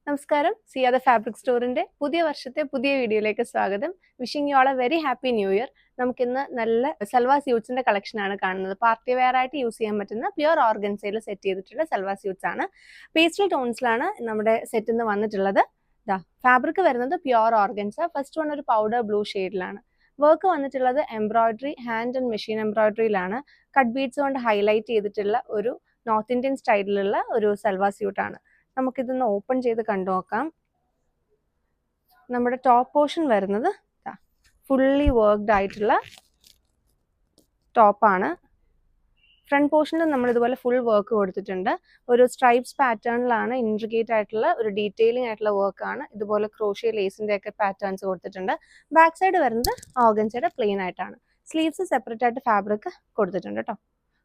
നമസ്കാരം, സിയാദ ഫാബ്രിക് സ്റ്റോറിന്റെ പുതിയ വർഷത്തെ പുതിയ വീഡിയോയിലേക്ക് സ്വാഗതം. Wishing you all A very happy new year. നമുക്കിന്ന് നല്ല സൽവാർ സ്യൂട്ട്സിന്റെ കളക്ഷൻ ആണ് കാണുന്നത്. പാർട്ടി വെയർ ആയിട്ട് യൂസ് ചെയ്യാൻ പറ്റുന്ന പ്യുവർ ഓർഗൻസയിൽ സെറ്റ് ചെയ്തിട്ടുള്ള സൽവാർ സ്യൂട്ട്സ് ആണ്. പേസ്റ്റൽ ടോൺസിലാണ് നമ്മുടെ സെറ്റ് ഇന്ന് വന്നിട്ടുള്ളത്. ഫാബ്രിക് വരുന്നത് പ്യുവർ ഓർഗൻസ. ഫസ്റ്റ് വൺ ഒരു പൗഡർ ബ്ലൂ ഷെയ്ഡിലാണ്. വർക്ക് വന്നിട്ടുള്ളത് എംബ്രോയിഡറി, ഹാൻഡ് ആൻഡ് മെഷീൻ എംബ്രോയിഡറിയിലാണ്. കട്ട് ബീഡ്സ് കൊണ്ട് ഹൈലൈറ്റ് ചെയ്തിട്ടുള്ള ഒരു നോർത്ത് ഇന്ത്യൻ സ്റ്റൈലിലുള്ള ഒരു സൽവാർ സ്യൂട്ടാണ്. നമുക്കിതൊന്ന് ഓപ്പൺ ചെയ്ത് കണ്ടു നോക്കാം. നമ്മുടെ ടോപ്പ് പോർഷൻ വരുന്നത് ഫുള്ളി വർക്ക്ഡ് ആയിട്ടുള്ള ടോപ്പാണ്. ഫ്രണ്ട് പോർഷനിൽ നമ്മൾ ഇതുപോലെ ഫുൾ വർക്ക് കൊടുത്തിട്ടുണ്ട്. ഒരു സ്ട്രൈപ്സ് പാറ്റേണിലാണ് ഇൻട്രിഗേറ്റ് ആയിട്ടുള്ള ഒരു ഡീറ്റെയിലിംഗ് ആയിട്ടുള്ള വർക്കാണ്. ഇതുപോലെ ക്രോഷ്യ ലേസിന്റെ ഒക്കെ പാറ്റേൺസ് കൊടുത്തിട്ടുണ്ട്. ബാക്ക് സൈഡ് വരുന്നത് ഓർഗൻസയുടെ പ്ലെയിൻ ആയിട്ടാണ്. സ്ലീവ്സ് സെപ്പറേറ്റ് ആയിട്ട് ഫാബ്രിക് കൊടുത്തിട്ടുണ്ട് കേട്ടോ.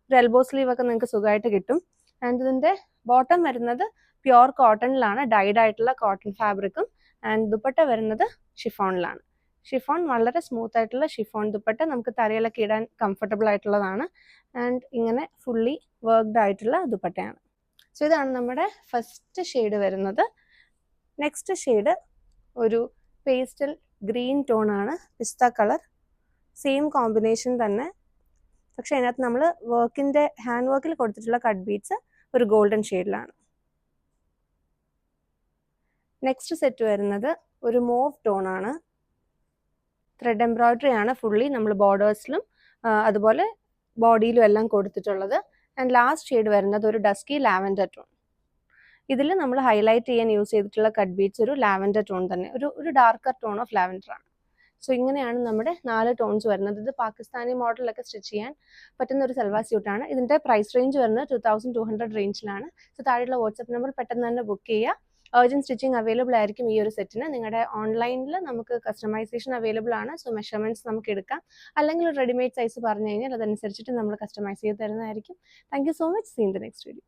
ഒരു എൽബോ സ്ലീവ് ഒക്കെ നിങ്ങൾക്ക് സുഖമായിട്ട് കിട്ടും. ആൻഡ് ഇതിന്റെ ബോട്ടം വരുന്നത് പ്യുവർ കോട്ടണിലാണ്, ഡൈഡ് ആയിട്ടുള്ള കോട്ടൺ ഫാബ്രിക്കും. ആൻഡ് ദുപ്പട്ട വരുന്നത് ഷിഫോണിലാണ്. ഷിഫോൺ വളരെ സ്മൂത്ത് ആയിട്ടുള്ള ഷിഫോൺ ദുപ്പട്ട, നമുക്ക് തലയിലൊക്കെ ഇടാൻ കംഫർട്ടബിൾ ആയിട്ടുള്ളതാണ്. ആൻഡ് ഇങ്ങനെ ഫുള്ളി വർക്ക്ഡ് ആയിട്ടുള്ള ദുപ്പട്ടയാണ്. സോ ഇതാണ് നമ്മുടെ ഫസ്റ്റ് ഷെയ്ഡ് വരുന്നത്. നെക്സ്റ്റ് ഷെയ്ഡ് ഒരു പേസ്റ്റൽ ഗ്രീൻ ടോൺ ആണ്, പിസ്ത കളർ. സെയിം കോമ്പിനേഷൻ തന്നെ, പക്ഷെ അതിനകത്ത് നമ്മൾ വർക്കിന്റെ ഹാൻഡ് വർക്കിൽ കൊടുത്തിട്ടുള്ള കട്ട് ബീഡ്സ് ഒരു ഗോൾഡൻ ഷെയ്ഡിലാണ്. നെക്സ്റ്റ് സെറ്റ് വരുന്നത് ഒരു മോവ് ടോൺ ആണ്. ത്രെഡ് എംബ്രോയിഡറി ആണ് ഫുള്ളി നമ്മൾ ബോർഡേഴ്സിലും അതുപോലെ ബോഡിയിലും എല്ലാം കൊടുത്തിട്ടുള്ളത്. ആൻഡ് ലാസ്റ്റ് ഷെയ്ഡ് വരുന്നത് ഒരു ഡസ്കി ലാവൻഡർ ടോൺ. ഇതിൽ നമ്മൾ ഹൈലൈറ്റ് ചെയ്യാൻ യൂസ് ചെയ്തിട്ടുള്ള കട്ട് ബീഡ്സ് ഒരു ലാവൻഡർ ടോൺ തന്നെ, ഒരു ഡാർക്കർ ടോൺ ഓഫ് ലാവൻഡർ ആണ്. സോ ഇങ്ങനെയാണ് നമ്മുടെ 4 ടോൺസ് വരുന്നത്. ഇത് പാകിസ്ഥാനി മോഡലൊക്കെ സ്റ്റിച്ച് ചെയ്യാൻ പറ്റുന്ന ഒരു സൽവാർ സ്യൂട്ടാണ്. ഇതിന്റെ പ്രൈസ് റേഞ്ച് വരുന്നത് 2200 റേഞ്ചിലാണ്. സോ താഴെയുള്ള വാട്സ്ആപ്പ് നമ്പർ പെട്ടെന്ന് തന്നെ ബുക്ക് ചെയ്യുക. അർജന്റ് സ്റ്റിച്ചിങ് അവൈലബിൾ ആയിരിക്കും ഈ ഒരു സെറ്റിന്. നിങ്ങളുടെ ഓൺലൈനിൽ നമുക്ക് കസ്റ്റമൈസേഷൻ അവൈലബിൾ ആണ്. സോ മെഷർമെന്റ്സ് നമുക്ക് എടുക്കാം, അല്ലെങ്കിൽ റെഡിമെയ്ഡ് സൈസ് പറഞ്ഞു കഴിഞ്ഞാൽ അതനുസരിച്ചിട്ട് നമ്മൾ കസ്റ്റമൈസ് ചെയ്ത് തരുന്നതായിരിക്കും. Thank you so much. See in the next video.